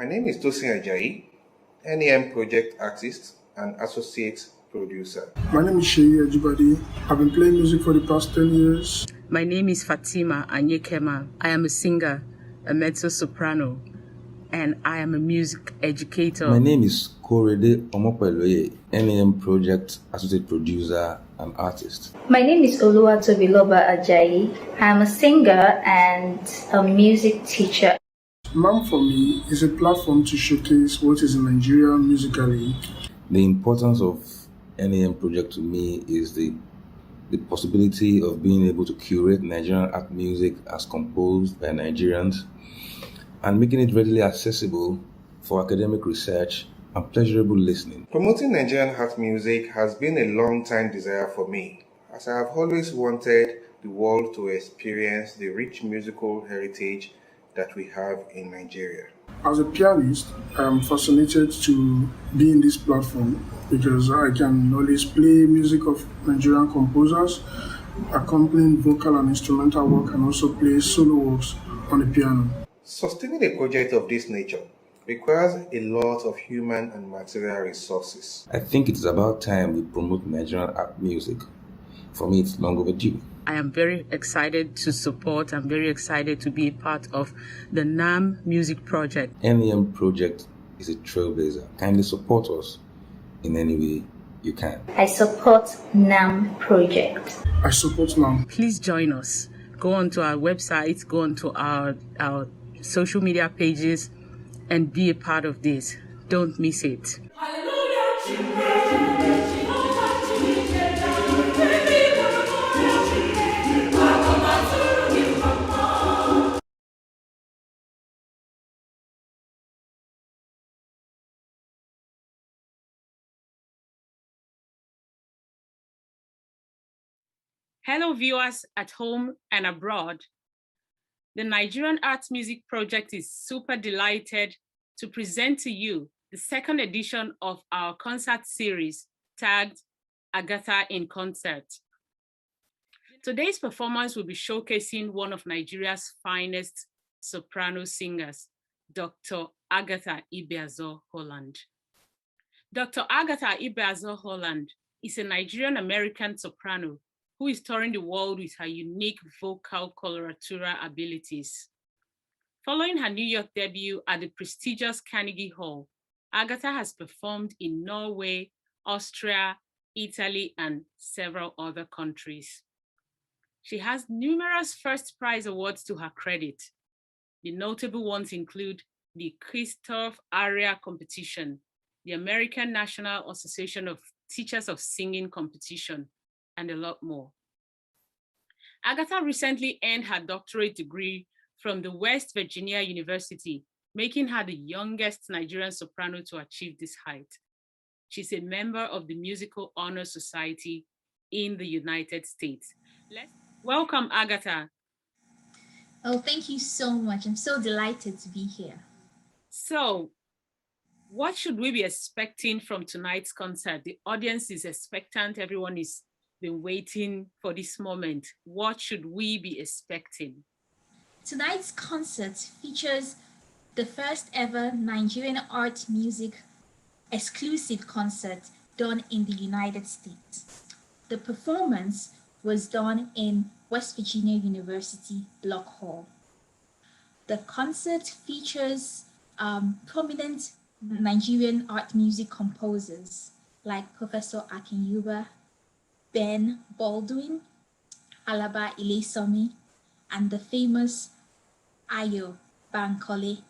name is Tosin Ajayi, NEM project artist and associate producer. My name is Sheyi Ajibade. I've been playing music for the past 10 years. My name is Fatima Anyekema. I am a singer, a mezzo-soprano, and I am a music educator. My name is Korede Omopeloye, NEM project associate producer and artist. My name is Oluwatobiloba Ajayi. I am a singer and a music teacher. MAM for me is a platform to showcase what is in Nigeria musically. The importance of NEM project to me is the possibility of being able to curate Nigerian art music as composed by Nigerians and making it readily accessible for academic research and pleasurable listening. Promoting Nigerian art music has been a long-time desire for me, as I have always wanted the world to experience the rich musical heritage that we have in Nigeria. As a pianist, I am fascinated to be in this platform because I can always play music of Nigerian composers, accompanying vocal and instrumental work, and also play solo works on the piano. Sustaining a project of this nature requires a lot of human and material resources. I think it's about time we promote Nigerian art music. For me, it's long overdue. I am very excited to support. I'm very excited to be a part of the NAM Music Project. NEM project is a trailblazer. Kindly support us in any way you can. I support NAM project. I support NAM. Please join us. Go onto our website, go onto our social media pages, and be a part of this. Don't miss it. Hello, viewers at home and abroad. The Nigerian Art Music Project is super delighted to present to you the second edition of our concert series tagged AGATHA in Concert. Today's performance will be showcasing one of Nigeria's finest soprano singers, Dr. AGATHA Ibeazo Holland. Dr. AGATHA Ibeazo Holland is a Nigerian-American soprano who is touring the world with her unique vocal coloratura abilities. Following her New York debut at the prestigious Carnegie Hall, AGATHA has performed in Norway, Austria, Italy, and several other countries. She has numerous first prize awards to her credit. The notable ones include the Christoph Aria Competition, the American National Association of Teachers of Singing Competition, and a lot more. AGATHA recently earned her doctorate degree from the West Virginia University, making her the youngest Nigerian soprano to achieve this height. She's a member of the Musical Honor Society in the United States. Welcome, AGATHA. Oh, thank you so much. I'm so delighted to be here. So, what should we be expecting from tonight's concert? The audience is expectant. Everyone is been waiting for this moment. What should we be expecting? Tonight's concert features the first ever Nigerian art music exclusive concert done in the United States. The performance was done in West Virginia University Block Hall. The concert features prominent Nigerian art music composers like Professor Akinyuba, Ben Baldwin, Alaba Ilesomi, and the famous Ayo Bankole.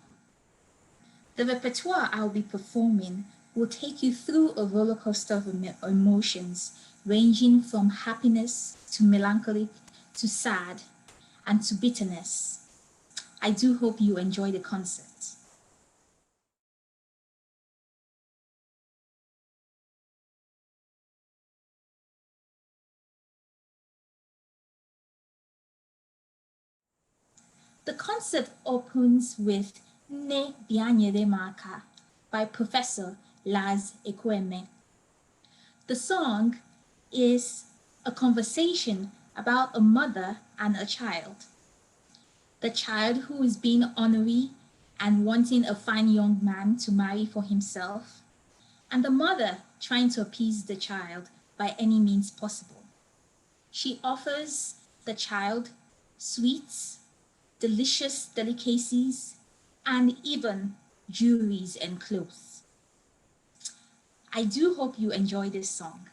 The repertoire I'll be performing will take you through a roller coaster of emotions, ranging from happiness to melancholic to sad and to bitterness. I do hope you enjoy the concert. The concert opens with Ne Bianyere Maka by Professor Laz Ekweme. The song is a conversation about a mother and a child. The child who is being ornery and wanting a fine young man to marry for himself, and the mother trying to appease the child by any means possible. She offers the child sweets, delicious delicacies, and even jewelries and clothes. I do hope you enjoy this song.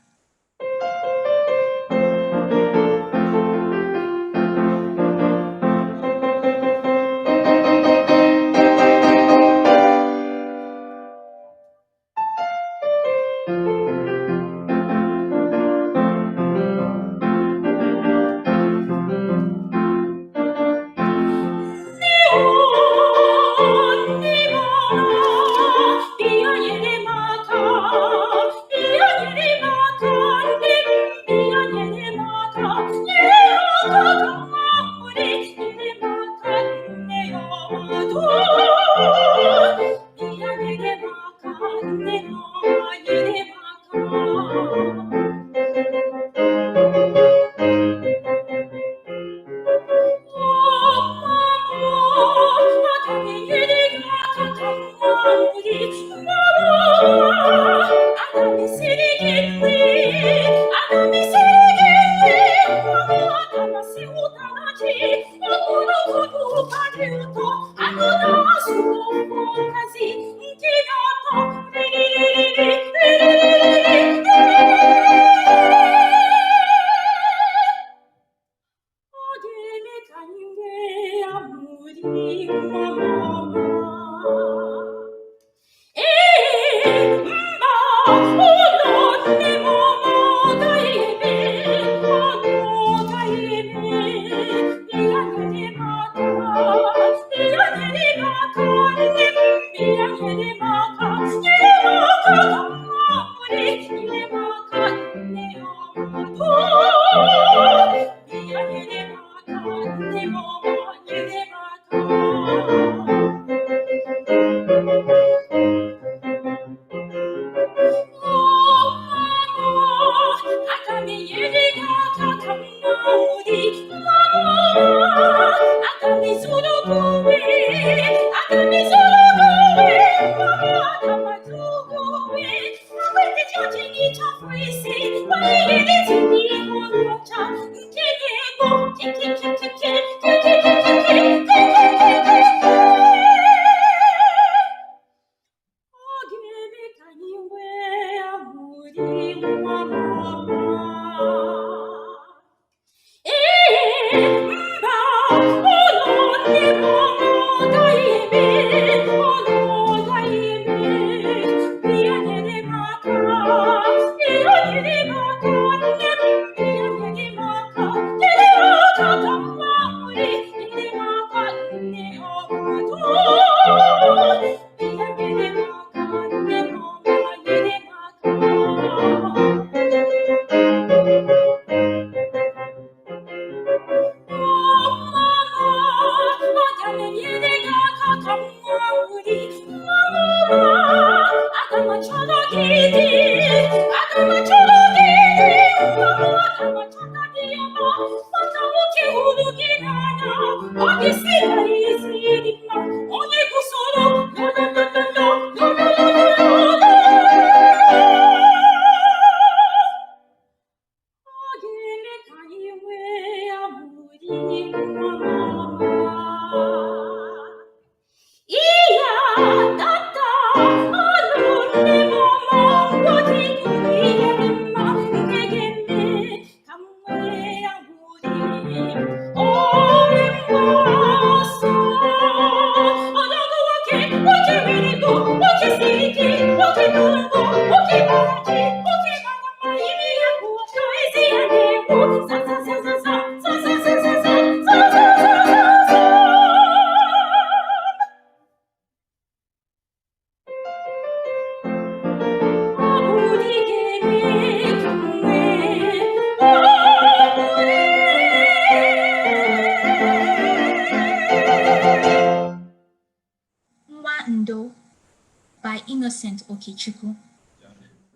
By Innocent Okechukwu.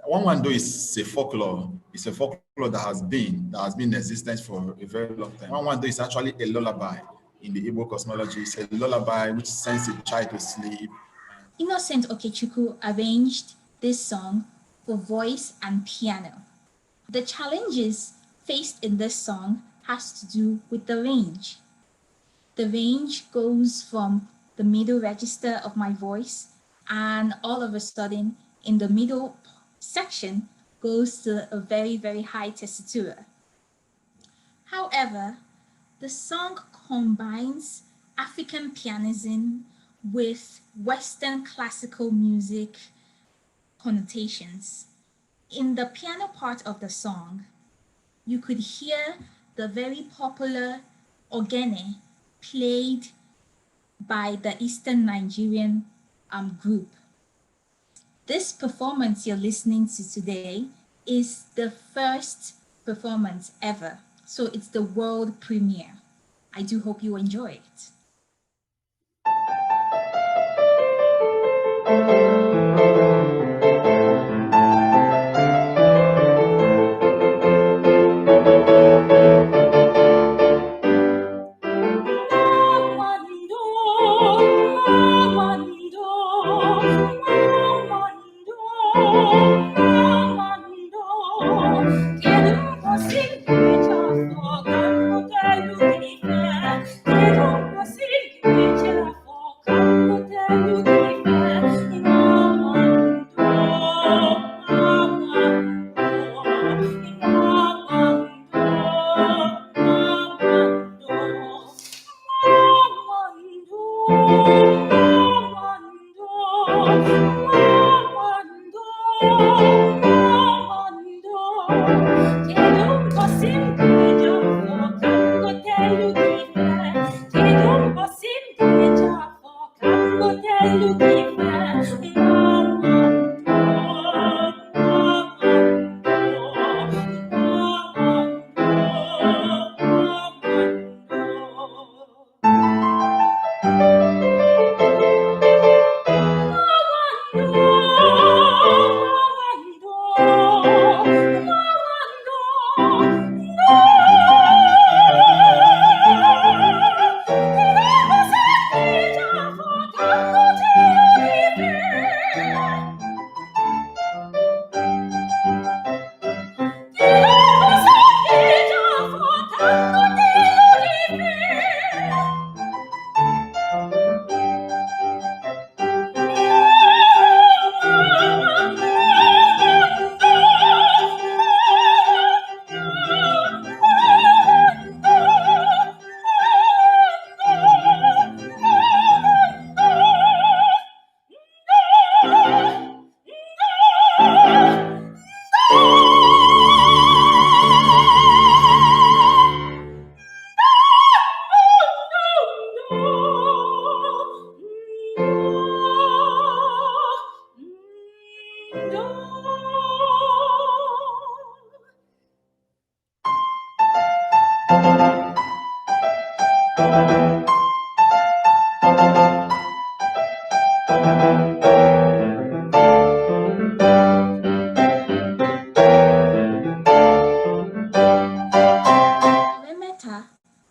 Nwando is a folklore. It's a folklore that has been in existence for a very long time. Nwando is actually a lullaby. in the Igbo cosmology. It's a lullaby which sends a child to sleep. Innocent Okechukwu arranged this song for voice and piano. The challenges faced in this song has to do with the range. The range goes from the middle register of my voice, and all of a sudden in the middle section goes to a very, very high tessitura. However, the song combines African pianism with Western classical music connotations. In the piano part of the song, you could hear the very popular ogene played by the Eastern Nigerian group. This performance you're listening to today is the first performance ever, so it's the world premiere. I do hope you enjoy it.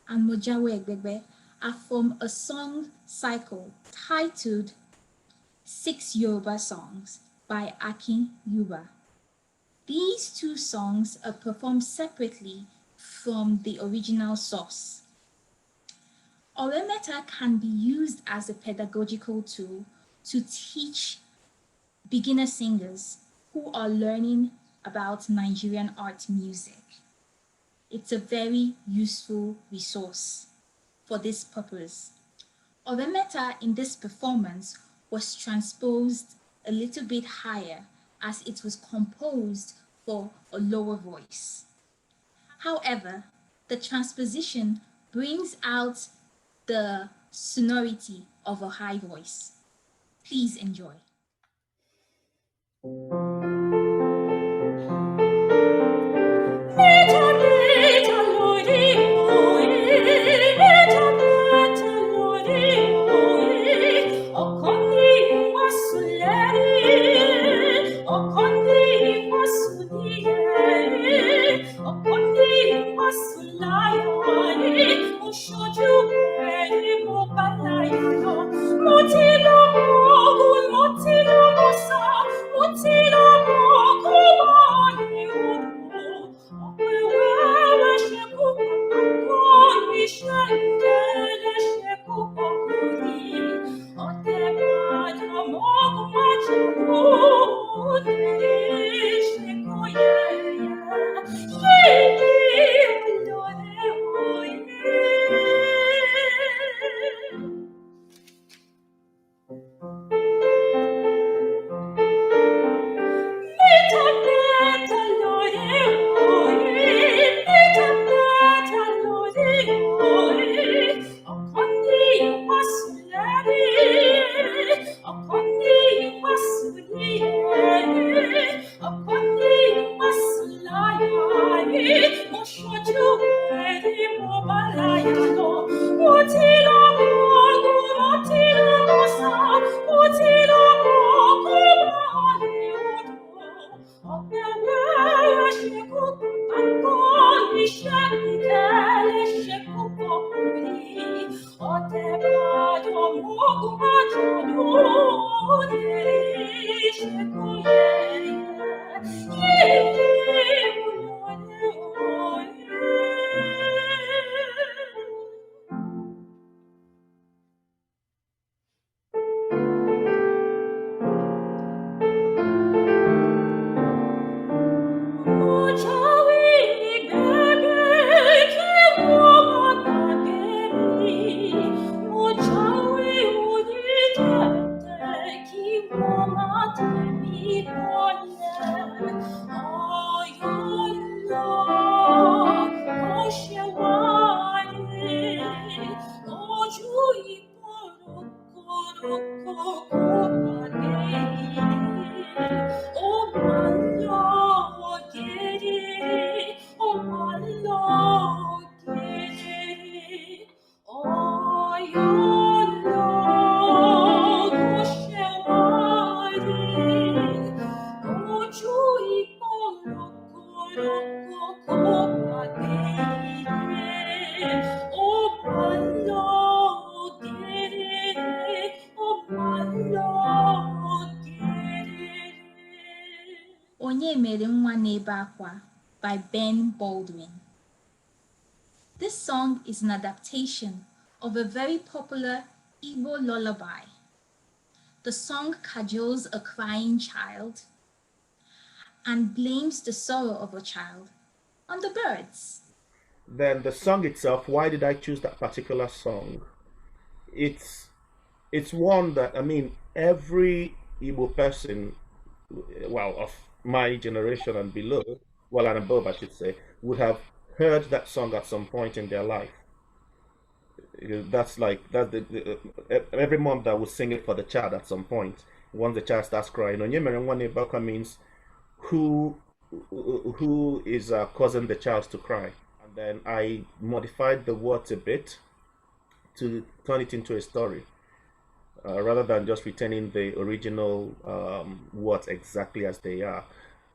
And Mojawe Egbegbe are from a song cycle titled 6 Yoruba Songs by Akin Yuba. These two songs are performed separately from the original source. Oremeta can be used as a pedagogical tool to teach beginner singers who are learning about Nigerian art music. It's a very useful resource for this purpose. Oremeta in this performance was transposed a little bit higher as it was composed for a lower voice. However, the transposition brings out the sonority of a high voice. Please enjoy. Should you Onye Mere Nwa N'Ebe Akwa by Ben Baldwin. This song is an adaptation of a very popular Igbo lullaby. The song cajoles a crying child and blames the sorrow of a child on the birds. Then the song itself, why did I choose that particular song? It's one that, I mean, every Igbo person, well, of my generation and below, well, and above, I should say, would have heard that song at some point in their life. That's every mom that would sing it for the child at some point. Once the child starts crying, Onye Mere Nwa N'Ebe Akwa means who is causing the child to cry. And then I modified the words a bit to turn it into a story, rather than just retaining the original words exactly as they are.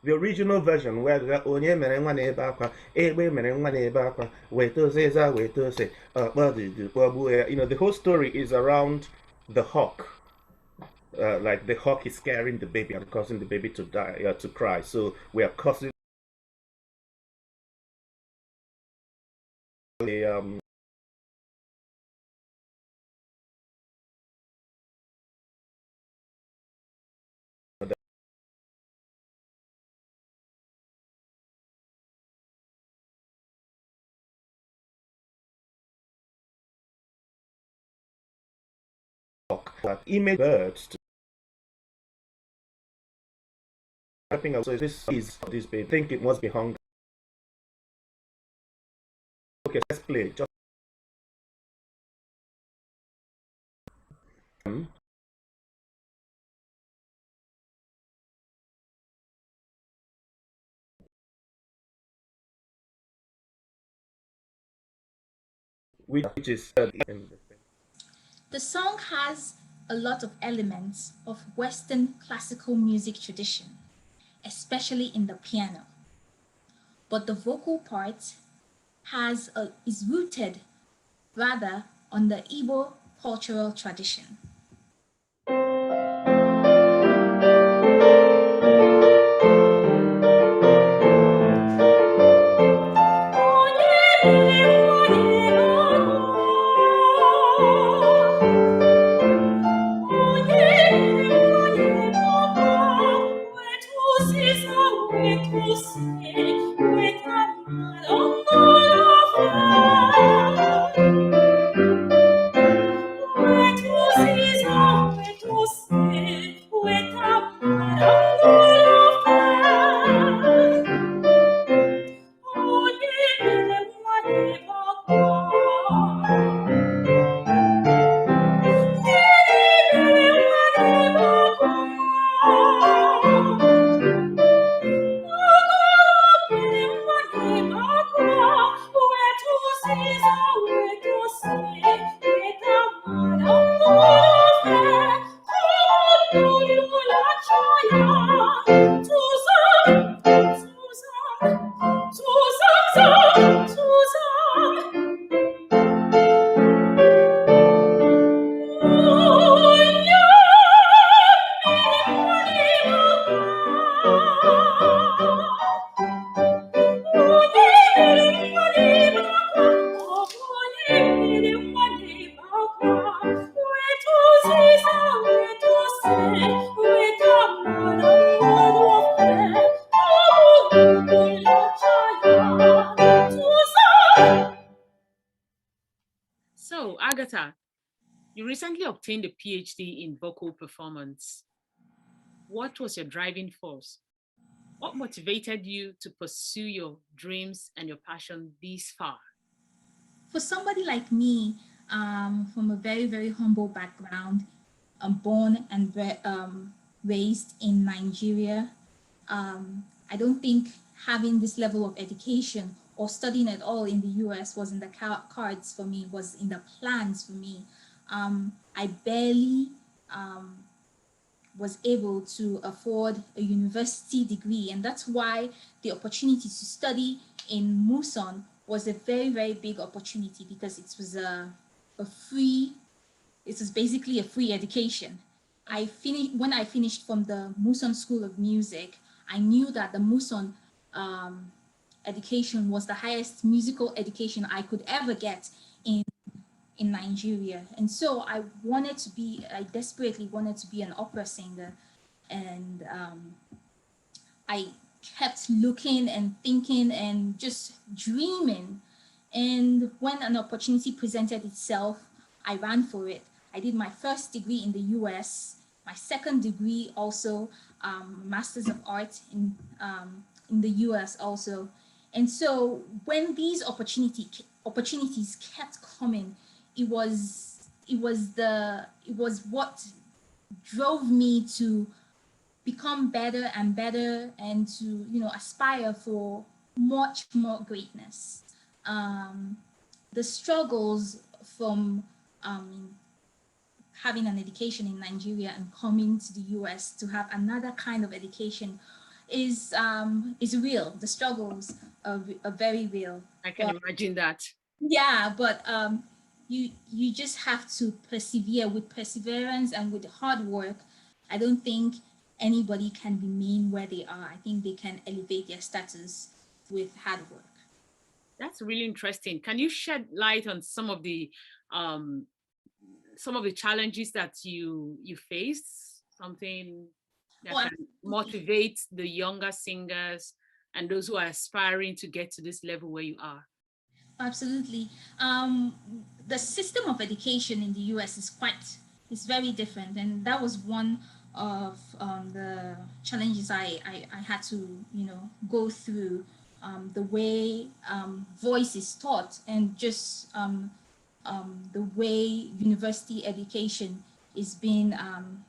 The original version, where Onye Mere Nwa N'Ebe Akwa, Egbe Mere Nwa N'Ebe Akwa, Wetose, the whole story is around the hawk. Like the hawk is scaring the baby and causing the baby to die, to cry. So we are causing the hawk that image birds to helping out. So this is this baby. I think it must be hungry. Okay, let's play. Just which is The song has a lot of elements of Western classical music tradition, especially in the piano. But the vocal part is rooted rather on the Igbo cultural tradition. So, Agatha, you recently obtained a PhD in vocal performance. What was your driving force? What motivated you to pursue your dreams and your passion this far? For somebody like me, from a very, very humble background, born and raised in Nigeria, I don't think having this level of education or studying at all in the US was in the cards for me, was in the plans for me. I barely was able to afford a university degree, and that's why the opportunity to study in Muson was a very, very big opportunity, because it was a free, it was basically a free education. When I finished from the Muson School of Music, I knew that the Muson education was the highest musical education I could ever get in Nigeria. And so I desperately wanted to be an opera singer. And I kept looking and thinking and just dreaming. And when an opportunity presented itself, I ran for it. I did my first degree in the US, my second degree also, Masters of Art in the US also. And so when these opportunities kept coming, it was what drove me to become better and better, and to aspire for much more greatness. The struggles from having an education in Nigeria and coming to the US to have another kind of education is real. The struggles are very real. I can imagine that. Yeah, but you just have to persevere. With perseverance and with hard work, I don't think anybody can remain where they are. I think they can elevate their status with hard work. That's really interesting. Can you shed light on some of the challenges that you faced? Something that Oh, can motivate the younger singers and those who are aspiring to get to this level where you are. absolutely. The system of education in the US is very different, and that was one of the challenges I had to go through. The way voice is taught, and just the way university education is being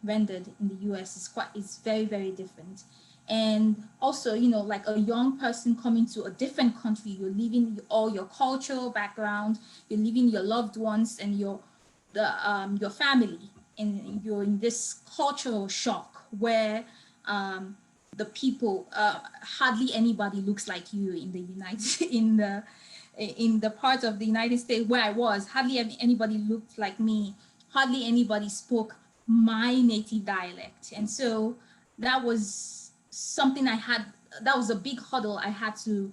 rendered in the US is very, very different. And also, like a young person coming to a different country, you're leaving all your cultural background, you're leaving your loved ones and your family, and you're in this cultural shock where the people, hardly anybody looks like you in the in the part of the United States where I was. Hardly anybody looked like me. Hardly anybody spoke my native dialect. And so that was something that was a big hurdle I had to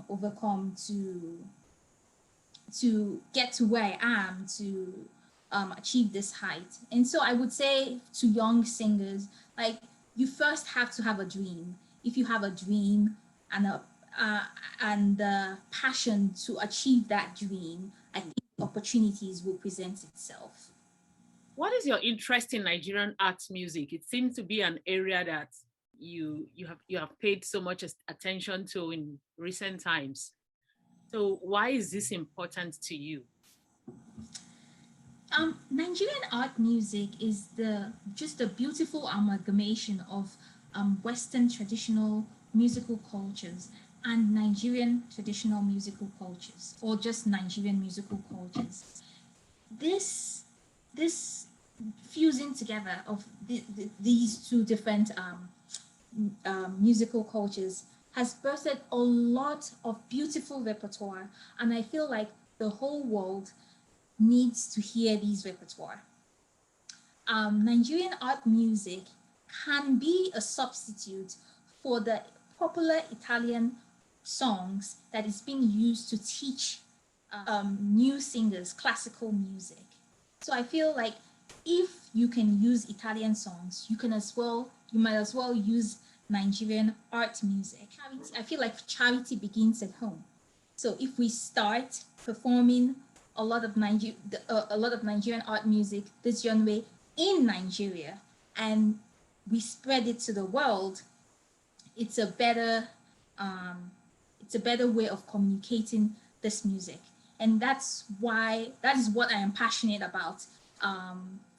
overcome to get to where I am, to achieve this height. And so I would say to young singers, like, you first have to have a dream. If you have a dream and the passion to achieve that dream, I think opportunities will present itself. What is your interest in Nigerian art music? It seems to be an area that you have paid so much attention to in recent times. So why is this important to you? Nigerian art music is just a beautiful amalgamation of Western traditional musical cultures and Nigerian traditional musical cultures, or just Nigerian musical cultures. This fusing together of these two different musical cultures has birthed a lot of beautiful repertoire, and I feel like the whole world needs to hear these repertoire. Nigerian art music can be a substitute for the popular Italian songs that is being used to teach new singers classical music. So I feel like if you can use Italian songs, you might as well use Nigerian art music. I feel like charity begins at home. So if we start performing a lot of Nigerian art music, this genre, in Nigeria, and we spread it to the world, it's a better way of communicating this music. And that is what I am passionate about,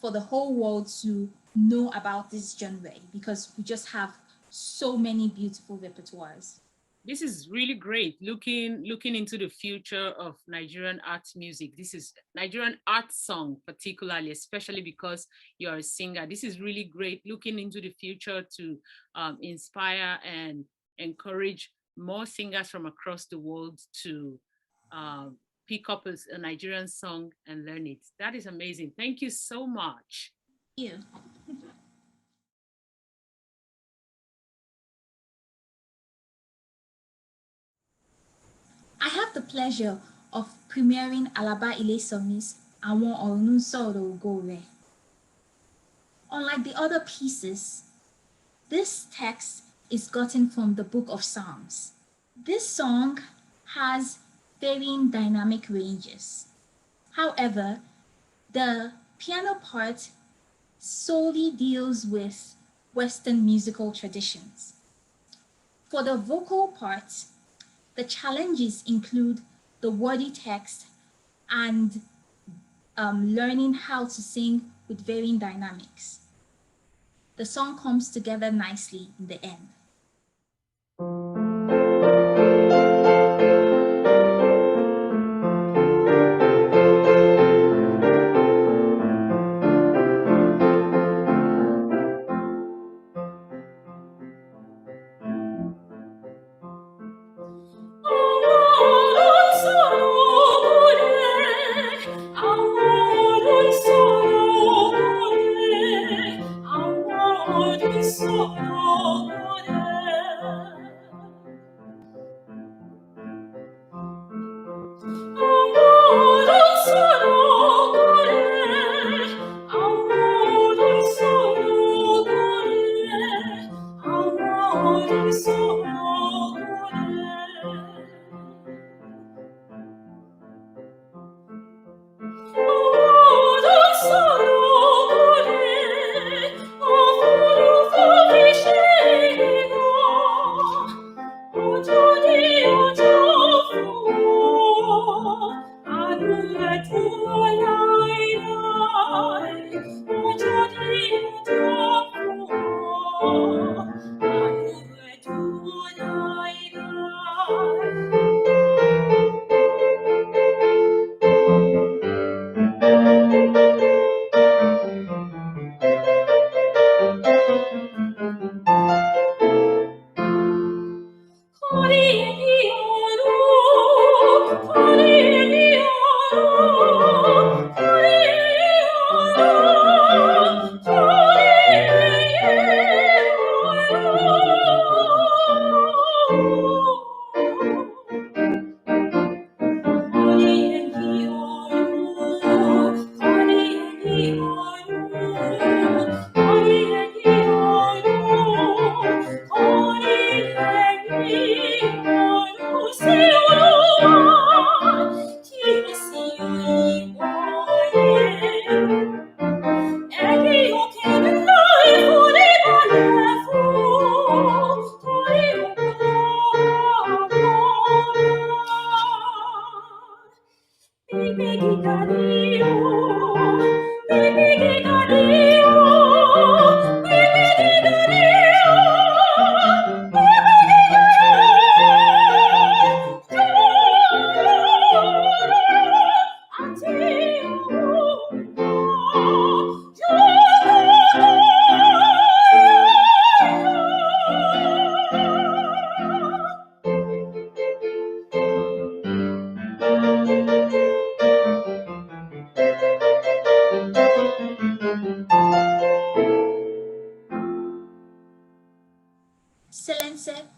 for the whole world to know about this genre, because we just have so many beautiful repertoires. This is really great, looking into the future of Nigerian art music. This is Nigerian art song particularly, especially because you're a singer. This is really great, looking into the future to inspire and encourage more singers from across the world to pick up a Nigerian song and learn it. That is amazing. Thank you so much. Thank you. I have the pleasure of premiering Alaba Ilesomi's Àwọn Ọ̀run ń Sọ̀rọ̀ Ògo Rẹ̀. Unlike the other pieces, this text is gotten from the Book of Psalms. This song has varying dynamic ranges. However, the piano part solely deals with Western musical traditions. For the vocal part, the challenges include the wordy text and learning how to sing with varying dynamics. The song comes together nicely in the end.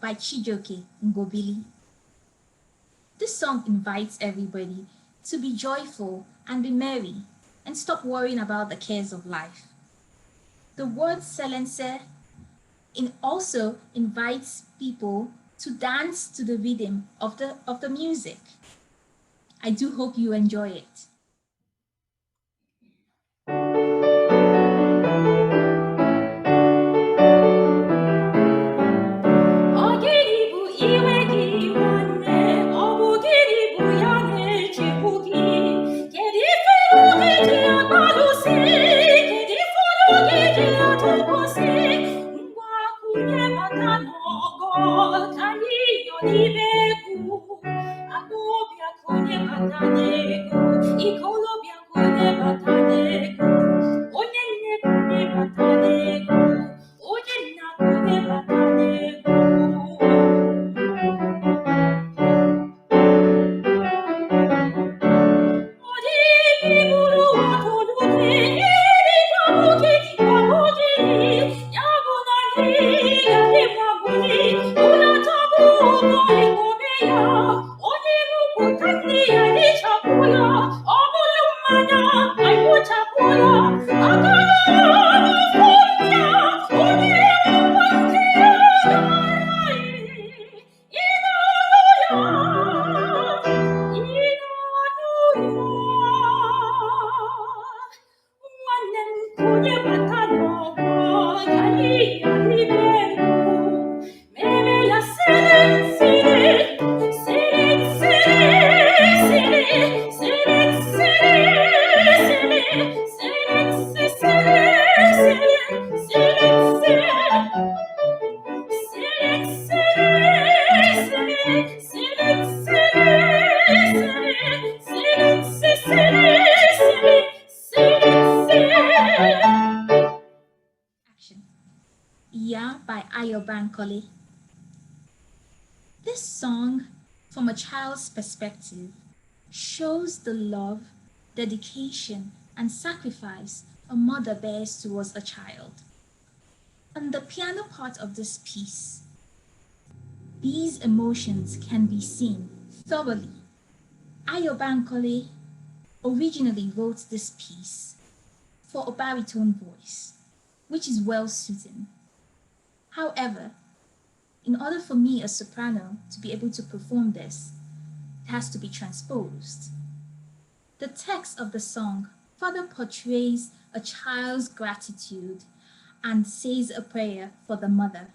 by Chijioke Ngobili. This song invites everybody to be joyful and be merry and stop worrying about the cares of life. The word Selense also invites people to dance to the rhythm of the music. I do hope you enjoy it. Yeah, by Ayobankole. This song, from a child's perspective, shows the love, dedication, and sacrifice a mother bears towards a child. On the piano part of this piece, these emotions can be seen thoroughly. Ayobankole originally wrote this piece for a baritone voice, which is well suited. However, in order for me, a soprano, to be able to perform this, it has to be transposed. The text of the song further portrays a child's gratitude and says a prayer for the mother.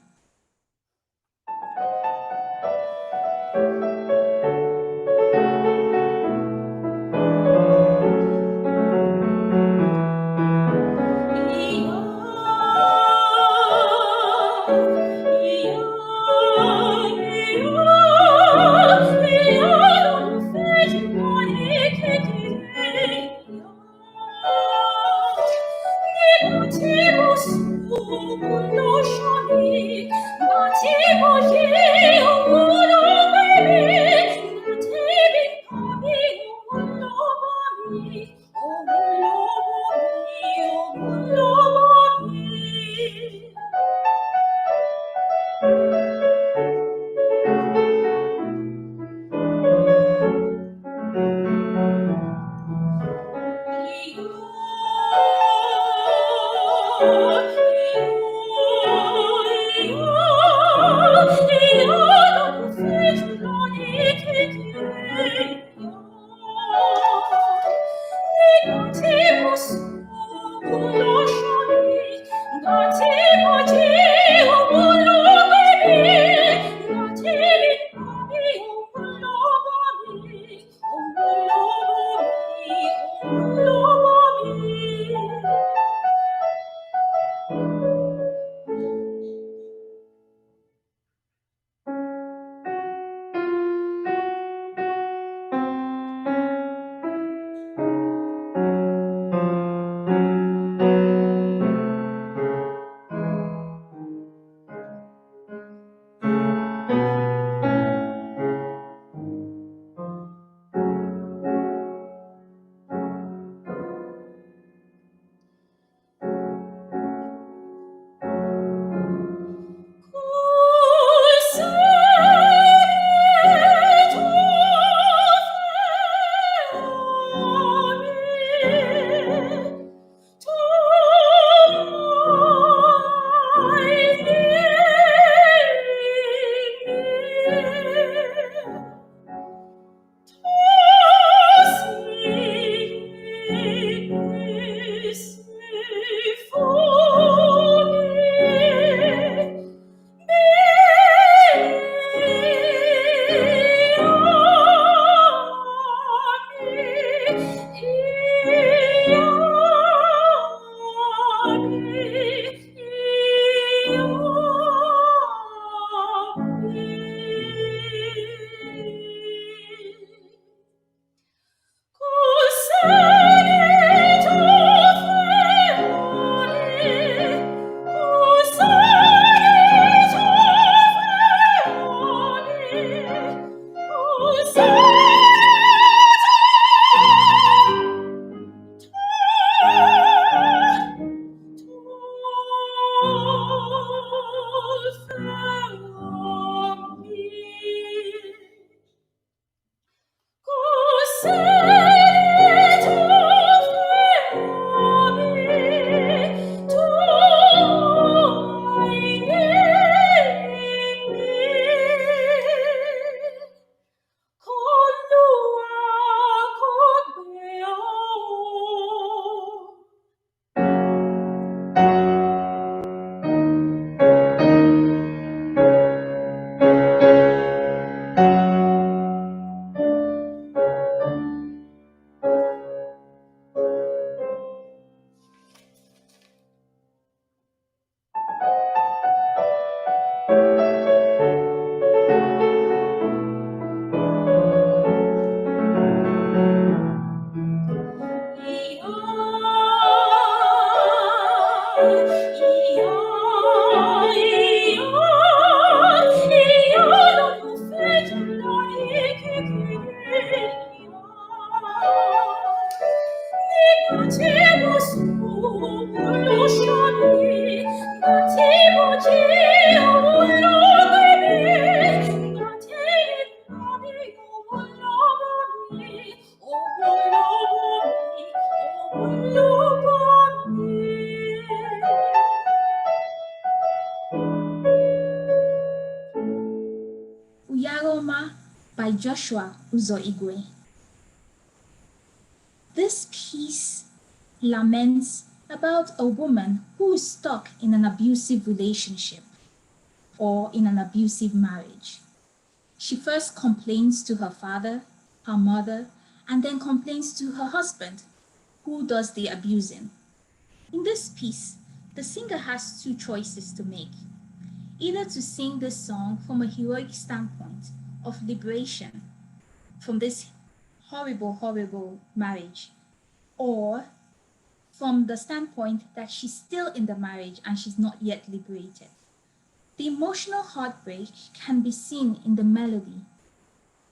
Joshua Uzo-Igwe. This piece laments about a woman who is stuck in an abusive relationship or in an abusive marriage. She first complains to her father, her mother, and then complains to her husband, who does the abusing. In this piece, the singer has two choices to make: either to sing this song from a heroic standpoint of liberation from this horrible, horrible marriage, or from the standpoint that she's still in the marriage and she's not yet liberated. The emotional heartbreak can be seen in the melody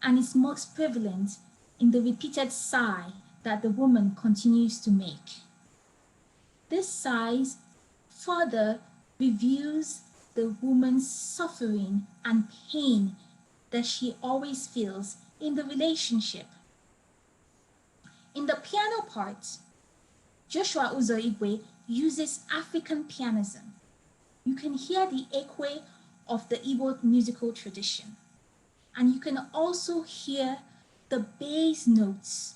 and is most prevalent in the repeated sigh that the woman continues to make. This sigh further reveals the woman's suffering and pain that she always feels in the relationship. In the piano part, Joshua Uzo-Igwe uses African pianism. You can hear the ekwe of the Igbo musical tradition, and you can also hear the bass notes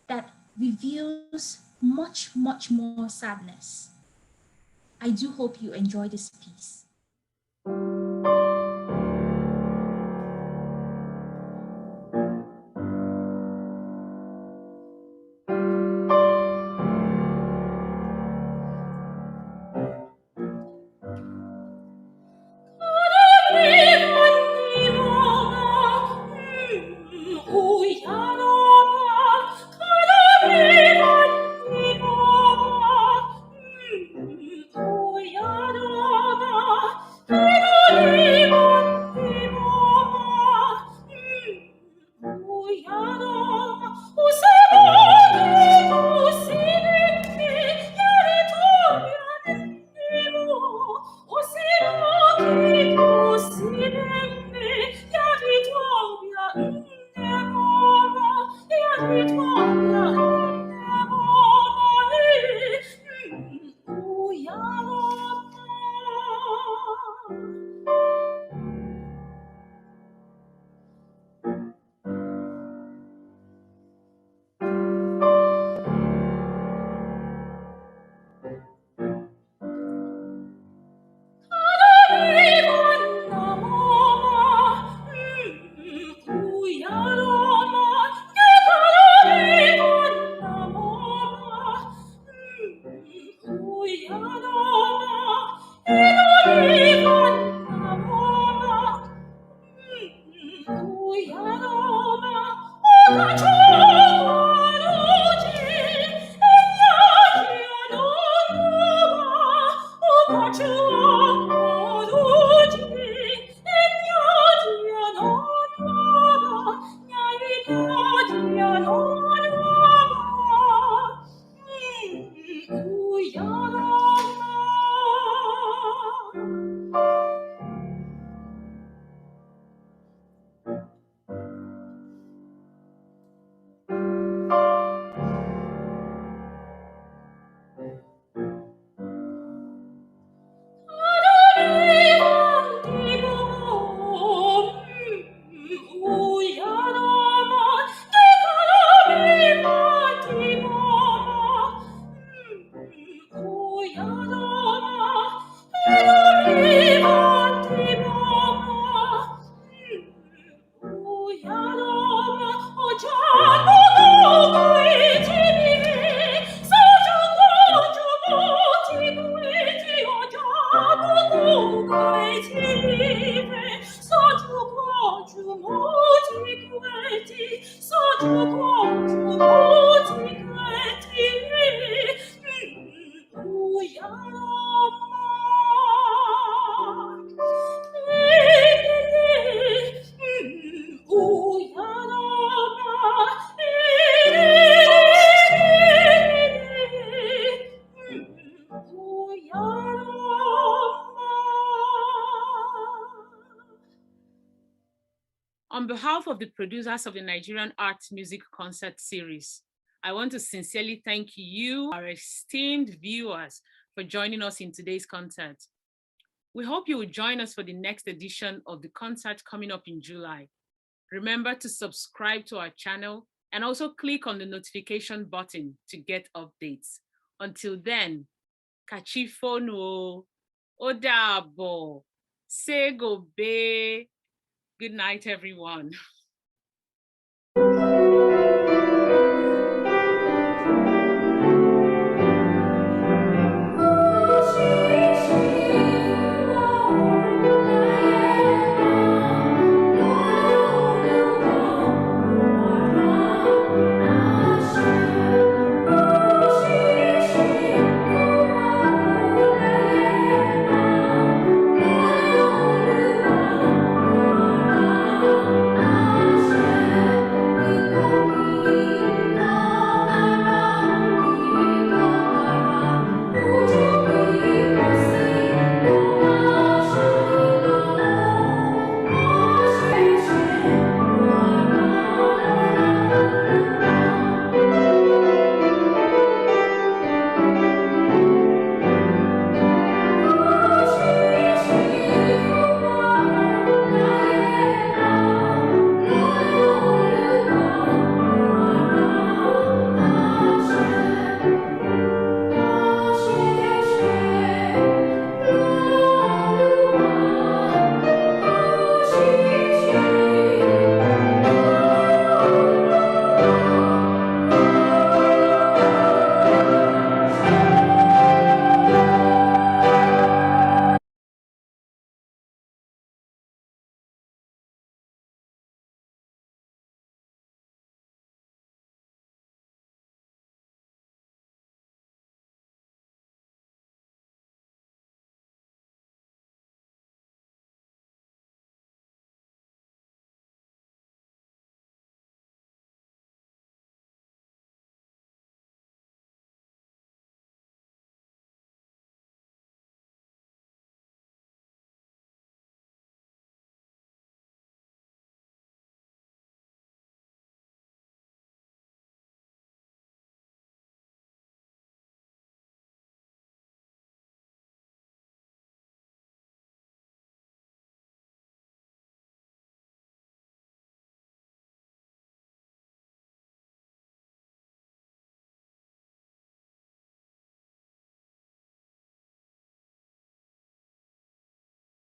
that reveals much, much more sadness. I do hope you enjoy this piece. On behalf of the producers of the Nigerian Art Music Concert Series, I want to sincerely thank you, our esteemed viewers, for joining us in today's concert. We hope you will join us for the next edition of the concert coming up in July. Remember to subscribe to our channel and also click on the notification button to get updates. Until then, kachifono, odabo, segobe. Good night, everyone.